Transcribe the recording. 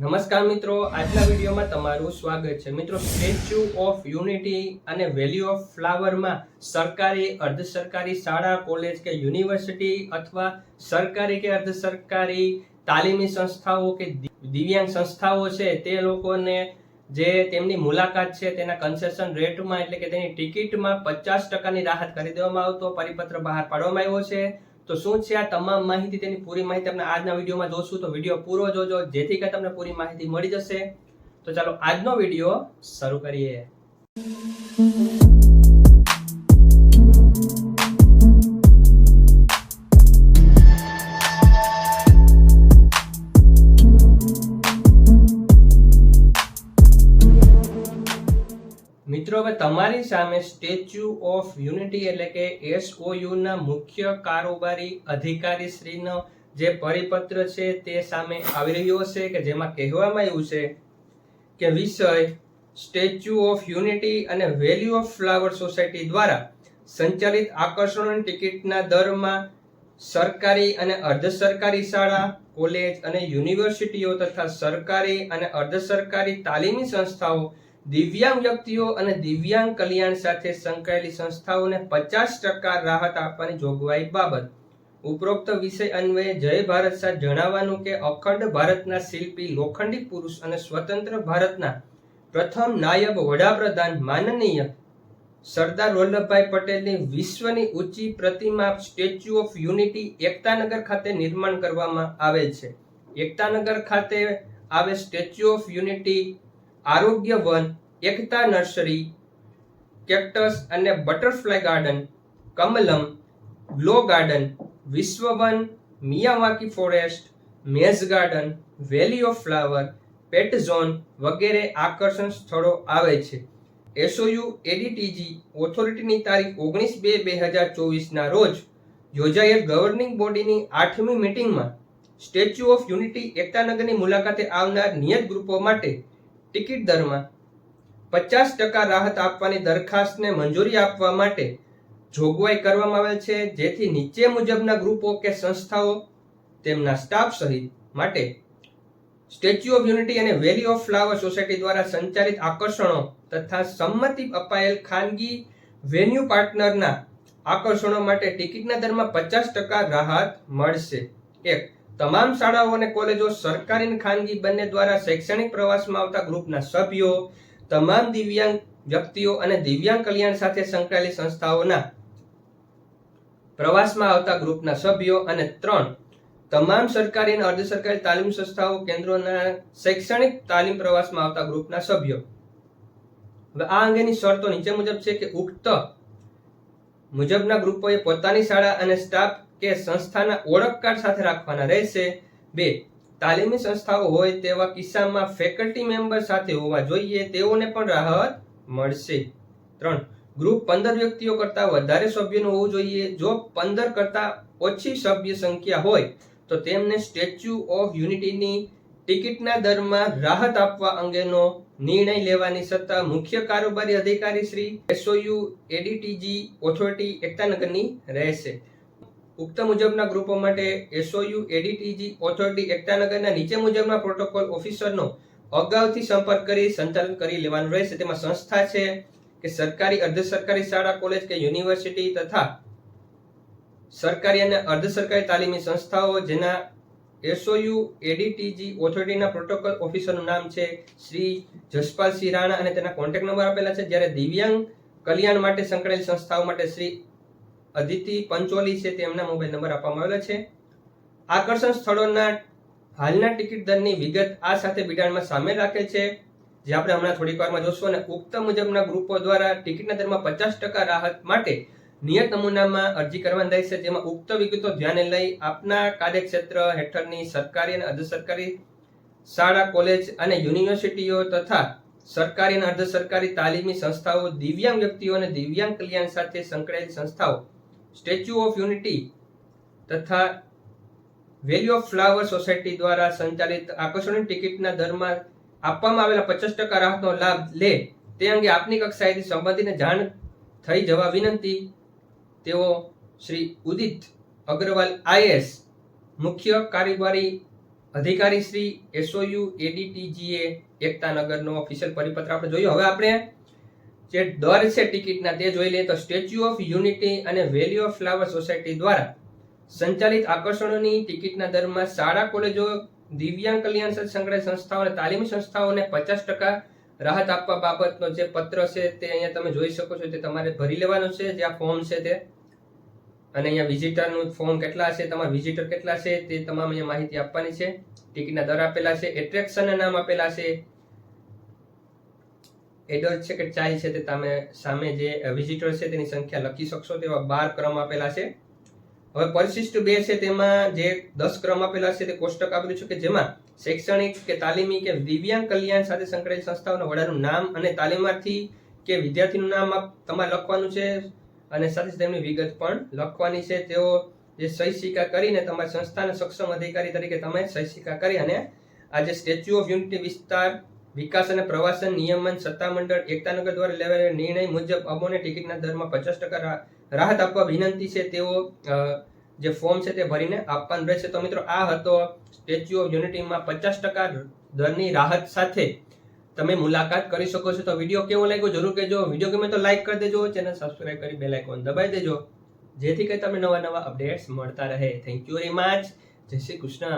નમસ્કાર મિત્રો, આજના વિડીયોમાં તમારું સ્વાગત છે. મિત્રો, સ્ટેચ્યુ ઓફ યુનિટી અને વેલી ઓફ ફ્લાવરમાં સરકારી, અર્ધ સરકારી શાળા, કોલેજ કે યુનિવર્સિટી અથવા સરકારી કે અર્ધ સરકારી તાલીમી સંસ્થાઓ કે દિવ્યાંગ સંસ્થાઓ છે તે લોકોને જે તેમની મુલાકાત છે તેના કન્સેશન રેટમાં એટલે કે તેની ટિકિટમાં 50% રાહત કરી દેવામાં આવતો પરિપત્ર બહાર પાડવામાં આવ્યો છે. તો શું છે આ તમામ માહિતી, તેની પૂરી માહિતી આપણે આજના વિડીયોમાં જોશું. તો વિડીયો પૂરો જોજો જેથી કે તમને પૂરી માહિતી મળી જશે. તો ચાલો આજનો વિડીયો શરૂ કરીએ. મિત્રો, હવે તમારી સામે સ્ટેચ્યુ ઓફ યુનિટી એટલે કે SOU ના મુખ્ય કારોબારી અધિકારી શ્રીનો જે પરિપત્ર છે તે સામે આવી રહ્યો છે કે જેમાં કહેવામાં આવ્યું છે કે વિષય સ્ટેચ્યુ ઓફ યુનિટી અને વેલી ઓફ ફ્લાવર સોસાયટી દ્વારા સંચાલિત આકર્ષણ અને ટિકિટના દરમાં સરકારી અને અર્ધ સરકારી શાળા, કોલેજ અને યુનિવર્સિટીઓ તથા સરકારી અને અર્ધ સરકારી તાલીમી સંસ્થાઓ, દિવ્યાંગ વ્યક્તિઓ અને દિવ્યાંગ કલ્યાણ સાથે સંકળાયેલી સંસ્થાઓને 50% રાહત આપવાની જોગવાઈ બાબત ઉપરોક્ત વિષય અન્વયે જય ભારત સાથ જણાવવાનું કે અખંડ ભારતના શિલ્પી, લોખંડી પુરુષ અને સ્વતંત્ર ભારતના પ્રથમ નાયબ વડાપ્રધાન માનનીય સરદાર વલ્લભભાઈ પટેલની વિશ્વની ઊંચી પ્રતિમા સ્ટેચ્યુ ઓફ યુનિટી એકતાનગર ખાતે નિર્માણ કરવામાં આવેલ છે. એકતાનગર ખાતે આવે statue of unity Arogya Van, Ekta nursery, cactus અને butterfly garden, Kamalam, glow garden, Vishwa Van, Miyawaki forest, maze garden, valley of flower, pet zone વગેરે આકર્ષણ સ્થળો આવે છે. SOU ADTG ઓથોરિટીની તારીખ 19/2/2024 ના રોજ યોજાયેલ ગવર્નિંગ બોડીની 8મી મીટિંગમાં સ્ટેચ્યુ ઓફ યુનિટી એકતાનગરની મુલાકાતે આવનાર નિયત ગ્રુપો માટે ટિકિટ દરમાં 50% રાહત આપવાની દરખાસ્તને મંજૂરી આપવા માટે જોગવાઈ કરવામાં આવેલ છે, જેથી નીચે મુજબના ગ્રુપો કે સંસ્થાઓ તેમના સ્ટાફ સહિત માટે સ્ટેચ્યુ ઓફ યુનિટી અને વેલી ઓફ ફ્લાવર સોસાયટી દ્વારા સંચાલિત આકર્ષણો તથા સંમતિ અપાયેલ ખાનગી વેન્યુ પાર્ટનરના આકર્ષણો માટે ટિકિટના દરમાં 50% રાહત મળશે. 1. તમામ શાળાઓ અને કોલેજો, સરકારી અને ખાનગી બંને દ્વારા શૈક્ષણિક પ્રવાસમાં આવતા ગ્રુપના સભ્યો, તમામ દિવ્યાંગ વ્યક્તિઓ અને દિવ્યાંગ કલ્યાણ સાથે સંકળાયેલી સંસ્થાઓના પ્રવાસમાં આવતા ગ્રુપના સભ્યો. અને 3. તમામ સરકારી અને અર્ધ સરકારી તાલીમ સંસ્થાઓ, કેન્દ્રોના શૈક્ષણિક તાલીમ પ્રવાસમાં આવતા ગ્રુપના સભ્યો. હવે આ અંગેની શરતો નીચે મુજબ છે કે ઉક્ત મુજબના ગ્રુપોએ પોતાની શાળા અને સ્ટાફ કે સંસ્થાના ઓળખ કાર્ડ સાથે રાખવાના રહેશે. 2. તાલીમી સંસ્થાઓ હોય તેવા કિસ્સામાં ફેકલ્ટી મેમ્બર સાથે હોવા જોઈએ, તેઓને પણ રાહત મળશે. 3. ગ્રુપ 15 વ્યક્તિઓ કરતા વધારે સભ્યોનું હોવું જોઈએ. જો 15 કરતા ઓછી સભ્ય સંખ્યા હોય તો તેમને સ્ટેચ્યુ ઓફ યુનિટીની ટિકિટના દરમાં રાહત આપવા અંગેનો નિર્ણય લેવાની સત્તા મુખ્ય કારોબારી અધિકારી શ્રી SOU ADTG ઓથોરિટી એકતાનગરની રહેશે. ઉક્ત મુજબના ગ્રુપો માટે SOU ADTG ઓથોરિટી એકતાનગરના નીચે મુજબના પ્રોટોકોલ ઓફિસરનો અગાઉથી સંપર્ક કરી સંચાલન કરી લેવાનું રહેશે. તેમાં સંસ્થા છે કે સરકારી, અર્ધ સરકારી શાળા, કોલેજ કે યુનિવર્સિટી તથા સરકારી અને અર્ધ સરકારી તાલીમી સંસ્થાઓ જેના SOU ADTG ઓથોરિટીના પ્રોટોકોલ ઓફિસરનું નામ છે શ્રી જસપાલસિંહ રાણા અને તેના કોન્ટેક્ટ નંબર આપેલા છે. જ્યારે દિવ્યાંગ કલ્યાણ માટે સંકળાયેલી સંસ્થાઓ માટે શ્રી અદિતિ પંચોલી છે, તેમના મોબાઈલ નંબર આપવામાં આવેલા છે. આકર્ષણ સ્થળોના હાલના ટિકિટ દરની વિગત આ સાથે બિડાણમાં સામેલ રાખેલ છે, જે આપણે હમણાં થોડીક વારમાં જોશું. અને ઉક્ત મુજબના ગ્રુપો દ્વારા ટિકિટના દરમાં 50% રાહત માટે નિયત નમૂનામાં અરજી કરવાની રહેશે, જેમાં ઉક્ત વિગતો ધ્યાને લઈ આપના કાર્યક્ષેત્ર હેઠળની સરકારી અને અર્ધ સરકારી શાળા, કોલેજ અને યુનિવર્સિટીઓ તથા સરકારી અને અર્ધ સરકારી તાલીમી સંસ્થાઓ, દિવ્યાંગ વ્યક્તિઓ અને દિવ્યાંગ કલ્યાણ સાથે સંકળાયેલી સંસ્થાઓ, સ્ટેચ્યુ ઓફ યુનિટી તથા વેલી ઓફ ફ્લાવર સોસાયટી દ્વારા સંચાલિત આકર્ષણની ટિકિટના દરમાં આપવામાં આવેલા 50% રાહતનો લાભ લે તે અંગે આપની કક્ષાએથી સંબંધીને જાણ થઈ જવા વિનંતી. તેઓ શ્રી ઉદિત અગ્રવાલ IAS મુખ્ય કારોબારી અધિકારી શ્રી SOU ADTGA એકતાનગરનો ઓફિશિયલ પરિપત્ર આપણે જોયું. હવે આપણે જે દર છે ટિકિટના તે જોઈ લઈએ. તો સ્ટેચ્યુ ઓફ યુનિટી અને વેલી ઓફ ફ્લાવર સોસાયટી દ્વારા સંચાલિત આકર્ષણોની ટિકિટના દરમાં શાળા કોલેજો, દિવ્યાંગ કલ્યાણ સાથે સંકળાયેલ સંસ્થાઓ અને તાલીમી સંસ્થાઓને 50% રાહત આપવા બાબતનો જે પત્ર છે તે અહીંયા તમે જોઈ શકો છો. તે તમારે ભરી લેવાનું છે, જે આ ફોર્મ છે તે. અને અહીંયા વિઝિટરનું ફોર્મ કેટલા છે, તમારા વિઝિટર કેટલા છે તે તમામ અહીંયા માહિતી આપવાની છે. ટિકિટના દર આપેલા છે, એટ્રેક્શનના નામ આપેલા છે, એડલ્ટ છે કે ચાઇલ્ડ છે તે તમે સામે જે વિઝિટર છે તેની સંખ્યા લખી શકશો. તેવા 12 ક્રમ આપેલા છે. હવે પરિશિષ્ટ 2 છે તેમાં જે 10 ક્રમ આપેલા છે તે કોષ્ટક આપેલું છે કે જેમાં શૈક્ષણિક કે તાલીમી કે દિવ્યાંગ કલ્યાણ સાથે સંકળાયેલ સંસ્થાઓના વડાનું નામ અને તાલીમાર્થી કે વિદ્યાર્થીનું નામ તમારે લખવાનું છે અને સાથે તેમની વિગત પણ લખવાની છે. તેઓ જે સહી સિક્કા કરીને તમારી સંસ્થાના સક્ષમ અધિકારી તરીકે તમે સહી સિક્કા કરી અને આ જે સ્ટેચ્યુ ઓફ યુનિટી વિસ્તાર વિકાસ અને પ્રવાસન નિયમન સત્તામંડળ એકતાનગર દ્વારા લેવાયેલા નિર્ણય મુજબ અમોને ટિકિટના દરમાં 50% રાહત આપવા વિનંતી છે. તેઓ જે ફોર્મ છે તે ભરીને આપવાનું રહેશે. તો મિત્રો આ હતો સ્ટેચ્યુ ઓફ યુનિટીમાં 50% દરની રાહત સાથે તમે મુલાકાત કરી શકો છો. તો વિડીયો કેવો લાગ્યો જરૂર કહેજો. વિડીયો ગમે તો લાઈક કરી દેજો, ચેનલ સબસ્ક્રાઇબ કરી બેલ આઇકોન દબાવી દેજો, જેથી કરી તમને નવા અપડેટ્સ મળતા રહે. Thank you very much. જય શ્રી કૃષ્ણ.